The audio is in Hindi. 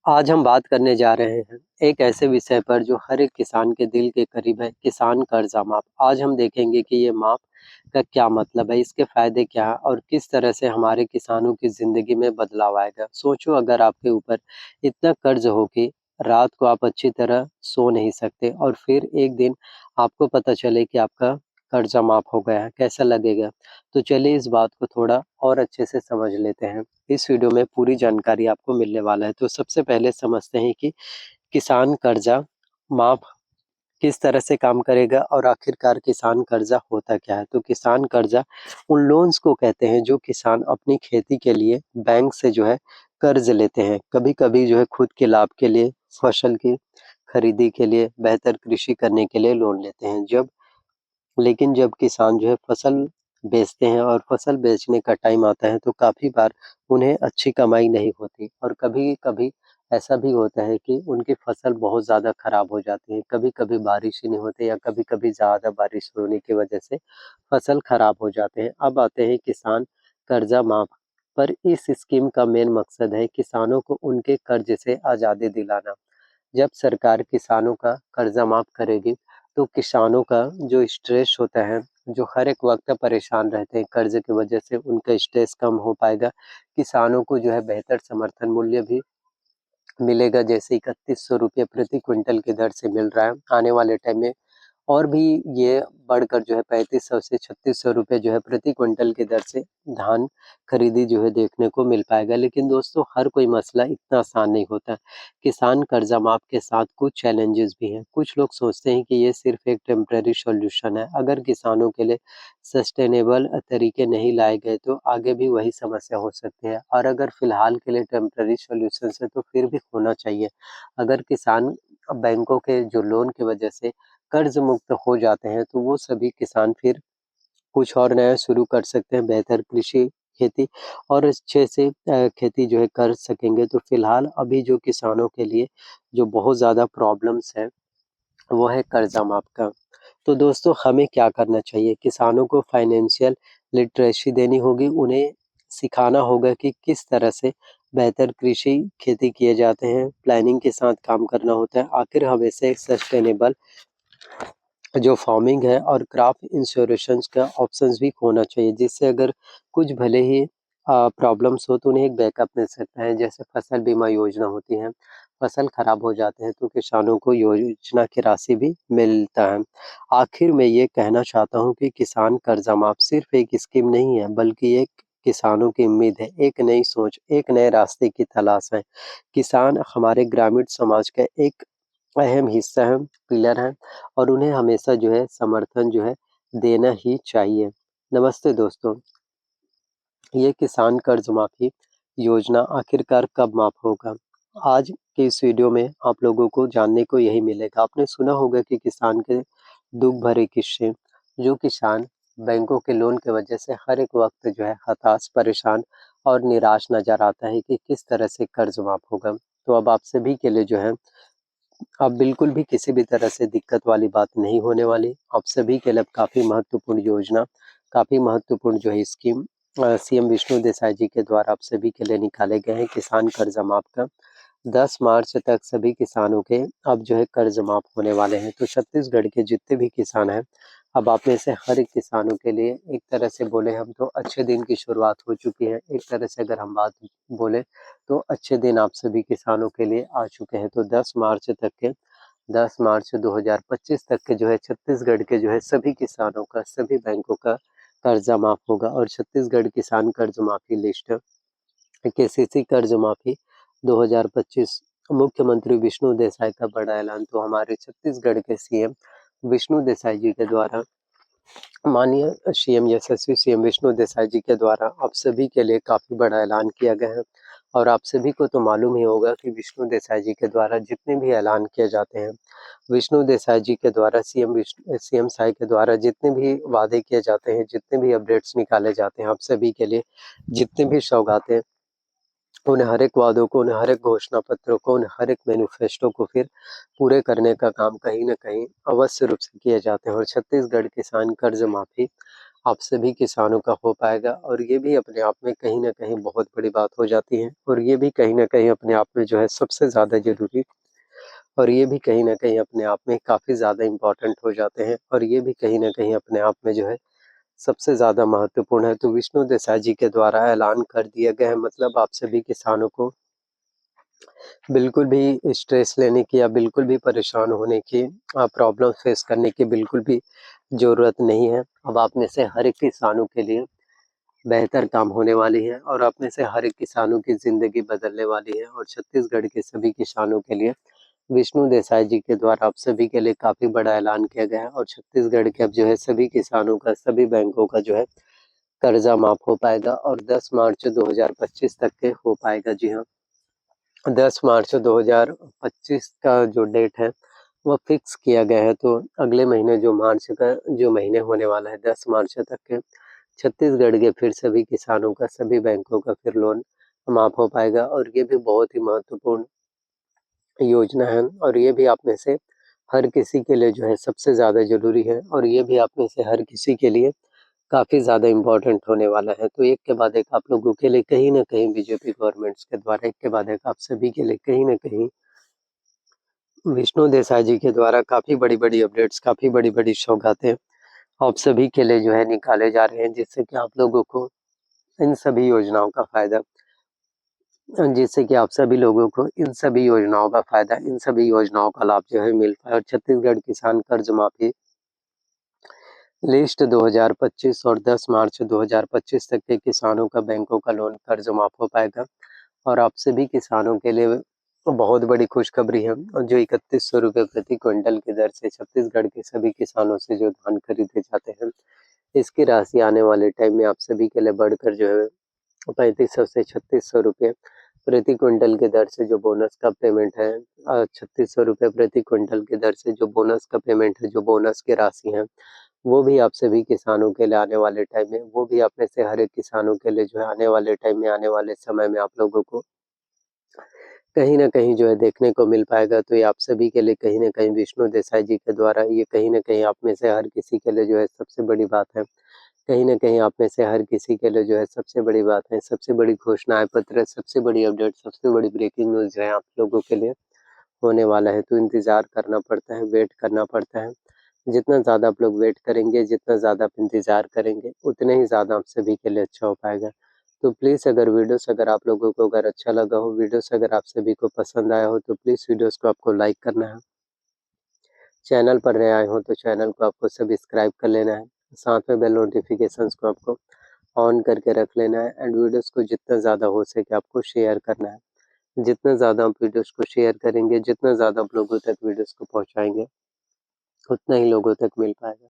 आज हम बात करने जा रहे हैं एक ऐसे विषय पर जो हर एक किसान के दिल के करीब है, किसान कर्जा माफ। आज हम देखेंगे कि ये माफ का क्या मतलब है, इसके फायदे क्या हैं और किस तरह से हमारे किसानों की जिंदगी में बदलाव आएगा। सोचो अगर आपके ऊपर इतना कर्ज हो कि रात को आप अच्छी तरह सो नहीं सकते और फिर एक दिन आपको पता चले कि आपका कर्जा माफ हो गया है, कैसा लगेगा। तो चलिए इस बात को थोड़ा और अच्छे से समझ लेते हैं। इस वीडियो में पूरी जानकारी आपको मिलने वाला है। तो सबसे पहले समझते हैं कि किसान कर्जा माफ किस तरह से काम करेगा और आखिरकार किसान कर्जा होता क्या है। तो किसान कर्जा उन लोन्स को कहते हैं जो किसान अपनी खेती के लिए बैंक से जो है कर्ज लेते हैं। कभी कभी जो है खुद के लाभ के लिए, फसल की खरीदी के लिए, बेहतर कृषि करने के लिए लोन लेते हैं। लेकिन जब किसान जो है फसल बेचते हैं और फसल बेचने का टाइम आता है तो काफ़ी बार उन्हें अच्छी कमाई नहीं होती और कभी-कभी ऐसा भी होता है कि उनकी फसल बहुत ज़्यादा खराब हो जाती है। कभी-कभी बारिश ही नहीं होती या कभी-कभी ज़्यादा बारिश होने की वजह से फसल खराब हो जाते हैं। अब आते हैं किसान कर्जा माफ़ पर। इस स्कीम का मेन मकसद है किसानों को उनके कर्ज से आज़ादी दिलाना। जब सरकार किसानों का कर्जा माफ करेगी तो किसानों का जो स्ट्रेस होता है, जो हर एक वक्त परेशान रहते हैं कर्ज की वजह से, उनका स्ट्रेस कम हो पाएगा। किसानों को जो है बेहतर समर्थन मूल्य भी मिलेगा, जैसे 3100 रुपये प्रति क्विंटल की दर से मिल रहा है। आने वाले टाइम में और भी ये बढ़कर जो है 3500 से 3600 रुपये जो है प्रति क्विंटल की दर से धान खरीदी जो है देखने को मिल पाएगा। लेकिन दोस्तों हर कोई मसला इतना आसान नहीं होता। किसान कर्जा माफ के साथ कुछ चैलेंजेस भी हैं। कुछ लोग सोचते हैं कि ये सिर्फ एक टेम्परेरी सॉल्यूशन है। अगर किसानों के लिए सस्टेनेबल तरीके नहीं लाए गए तो आगे भी वही समस्या हो सकती है। और अगर फिलहाल के लिए टेम्परेरी सॉल्यूशन है तो फिर भी होना चाहिए। अगर किसान बैंकों के जो लोन की वजह से कर्ज मुक्त हो जाते हैं तो वो सभी किसान फिर कुछ और नया शुरू कर सकते हैं, बेहतर कृषि, खेती और अच्छे से खेती जो है कर सकेंगे। तो फिलहाल अभी जो किसानों के लिए जो बहुत ज़्यादा प्रॉब्लम्स है वो है कर्जा माफ का। तो दोस्तों हमें क्या करना चाहिए? किसानों को फाइनेंशियल लिटरेसी देनी होगी, उन्हें सिखाना होगा कि किस तरह से बेहतर कृषि खेती किए जाते हैं, प्लानिंग के साथ काम करना होता है। आखिर हमेशा एक सस्टेनेबल जो फार्मिंग है और क्रॉप इंश्योरेंस का ऑप्शंस भी होना चाहिए, जिससे अगर कुछ भले ही प्रॉब्लम्स हो तो उन्हें एक बैकअप मिल सकता है। जैसे फसल बीमा योजना होती है, फसल खराब हो जाते हैं तो किसानों को योजना की राशि भी मिलता है। आखिर में ये कहना चाहता हूँ कि किसान कर्जा माफ सिर्फ एक स्कीम नहीं है, बल्कि एक किसानों की उम्मीद है, एक नई सोच, एक नए रास्ते की तलाश है। किसान हमारे ग्रामीण समाज का एक अहम हिस्सा है, पिलर है और उन्हें हमेशा जो है समर्थन जो है देना ही चाहिए। नमस्ते दोस्तों, ये किसान कर्ज माफी योजना आखिरकार कब माफ होगा? आज के इस वीडियो में आप लोगों को जानने को यही मिलेगा। आपने सुना होगा कि किसान के दुख भरे किस्से, जो किसान बैंकों के लोन की वजह से हर एक वक्त जो है हताश, परेशान और निराश नजर आता है कि किस तरह से कर्ज माफ होगा। तो अब आप सभी के लिए जो है अब बिल्कुल भी किसी भी तरह से दिक्कत वाली बात नहीं होने वाली। आप सभी के लिए काफ़ी महत्वपूर्ण योजना, काफ़ी महत्वपूर्ण जो है स्कीम सीएम विष्णु देसाई जी के द्वारा आप सभी के लिए निकाले गए हैं किसान कर्ज माफ का। 10 मार्च तक सभी किसानों के अब जो है कर्ज माफ होने वाले हैं। तो छत्तीसगढ़ के जितने भी किसान हैं, अब आप में से हर एक किसानों के लिए एक तरह से बोले हम तो अच्छे दिन की शुरुआत हो चुकी है। एक तरह से अगर हम बात बोले तो अच्छे दिन आप सभी किसानों के लिए आ चुके हैं। तो 10 मार्च 2025 तक के जो है छत्तीसगढ़ के जो है सभी किसानों का, सभी बैंकों का कर्जा माफ होगा और छत्तीसगढ़ किसान कर्ज माफी लिस्ट, केसीसी कर्ज माफी 2025, मुख्यमंत्री विष्णु देसाई का बड़ा ऐलान। तो हमारे छत्तीसगढ़ के सीएम विष्णु देसाई जी के द्वारा, माननीय सीएम यशस्वी सीएम विष्णु देसाई जी के द्वारा आप सभी के लिए काफ़ी बड़ा ऐलान किया गया है। और आप सभी को तो मालूम ही होगा कि विष्णु देसाई जी के द्वारा जितने भी ऐलान किए जाते हैं, विष्णु देसाई जी के द्वारा सीएम साई के द्वारा जितने भी वादे किए जाते हैं, जितने भी अपडेट्स निकाले जाते हैं, आप सभी के लिए जितने भी सौगातें, उन हर एक वादों को, उन हर एक घोषणा पत्रों को, उन हर एक मैनिफेस्टो को फिर पूरे करने का काम कहीं न कहीं अवश्य रूप से किए जाते हैं। और छत्तीसगढ़ किसान कर्ज माफी आप सभी किसानों का हो पाएगा और ये भी अपने आप में कहीं न कहीं बहुत बड़ी बात हो जाती है और ये भी कहीं न कहीं अपने आप में जो है सबसे ज़्यादा ज़रूरी और ये भी कहीं न कहीं अपने आप में काफ़ी ज़्यादा इम्पोर्टेंट हो जाते हैं और ये भी कहीं न कहीं अपने आप में जो है सबसे ज़्यादा महत्वपूर्ण है। तो विष्णु देसाई जी के द्वारा ऐलान कर दिया गया है, मतलब आप सभी किसानों को बिल्कुल भी स्ट्रेस लेने की या बिल्कुल भी परेशान होने की प्रॉब्लम फेस करने की बिल्कुल भी ज़रूरत नहीं है। अब आप में से हर एक किसानों के लिए बेहतर काम होने वाली है और आप में से हर एक किसानों की ज़िंदगी बदलने वाली है और छत्तीसगढ़ के सभी किसानों के लिए विष्णु देसाई जी के द्वारा आप सभी के लिए काफ़ी बड़ा ऐलान किया गया है और छत्तीसगढ़ के अब जो है सभी किसानों का, सभी बैंकों का जो है कर्जा माफ़ हो पाएगा और 10 मार्च 2025 तक के हो पाएगा। जी हाँ, 10 मार्च 2025 का जो डेट है वो फिक्स किया गया है। तो अगले महीने जो मार्च का जो महीने होने वाला है 10 मार्च तक के छत्तीसगढ़ के फिर सभी किसानों का, सभी बैंकों का फिर लोन माफ़ हो पाएगा और ये भी बहुत ही महत्वपूर्ण योजना है और ये भी आप में से हर किसी के लिए जो है सबसे ज़्यादा ज़रूरी है और ये भी आप में से हर किसी के लिए काफ़ी ज़्यादा इम्पोर्टेंट होने वाला है। तो एक के बाद एक आप लोगों के लिए कहीं न कहीं बीजेपी गवर्नमेंट्स के द्वारा एक के बाद एक आप सभी के लिए कहीं न कहीं विष्णु देसाई जी के द्वारा काफ़ी बड़ी-बड़ी अपडेट्स, काफ़ी बड़ी-बड़ी सौगातें आप सभी के लिए जो है निकाले जा रहे हैं, जिससे कि आप लोगों को इन सभी योजनाओं का फ़ायदा जिससे कि आप सभी लोगों को इन सभी योजनाओं का फ़ायदा, इन सभी योजनाओं का लाभ जो है मिल पाए और छत्तीसगढ़ किसान कर्ज माफ़ी लिस्ट 2025 और 10 मार्च 2025 तक के किसानों का बैंकों का लोन कर्ज माफ़ हो पाएगा और आप सभी किसानों के लिए बहुत बड़ी खुशखबरी है और जो 3100 रुपये प्रति क्विंटल की दर से छत्तीसगढ़ के सभी किसानों से जो धान खरीदे जाते हैं, इसकी राशि आने वाले टाइम में आप सभी के लिए बढ़कर जो है 3500 से 3600 रुपये प्रति क्विंटल की दर से जो बोनस का पेमेंट है 3600 रुपये प्रति क्विंटल की दर से जो बोनस का पेमेंट है, जो बोनस की राशि है, वो भी आप सभी किसानों के लिए आने वाले टाइम में, वो भी आप में से हर एक किसानों के लिए जो है आने वाले टाइम में, आने वाले समय में आप लोगों को कहीं न कहीं जो है देखने को मिल पाएगा। तो ये आप सभी के लिए कहीं न कहीं विष्णु देसाई जी के द्वारा ये कहीं न कहीं आप में से हर किसी के लिए जो है सबसे बड़ी बात है। कहीं न कहीं आप में से हर किसी के लिए जो है सबसे बड़ी बात है, सबसे बड़ी घोषणाएँ पत्र, सबसे बड़ी अपडेट, सबसे बड़ी ब्रेकिंग न्यूज़ जो है आप लोगों के लिए होने वाला है। तो इंतज़ार करना पड़ता है, वेट करना पड़ता है। जितना ज़्यादा आप लोग वेट करेंगे, जितना ज़्यादा आप इंतज़ार करेंगे, उतने ही ज़्यादा आप सभी के लिए अच्छा हो पाएगा। तो प्लीज़ अगर आप लोगों को अगर अच्छा लगा हो, वीडियोज़ अगर आप सभी को पसंद आया हो, तो प्लीज़ वीडियोज़ को आपको लाइक करना है। चैनल पर नए आए हो तो चैनल को आपको सब्सक्राइब कर लेना है। साथ में बेल नोटिफ़िकेशंस को आपको ऑन करके रख लेना है एंड वीडियोज़ को जितना ज़्यादा हो सके आपको शेयर करना है। जितना ज़्यादा आप वीडियोज़ को शेयर करेंगे, जितना ज़्यादा आप लोगों तक वीडियोज़ को पहुँचाएँगे, उतना ही लोगों तक मिल पाएगा।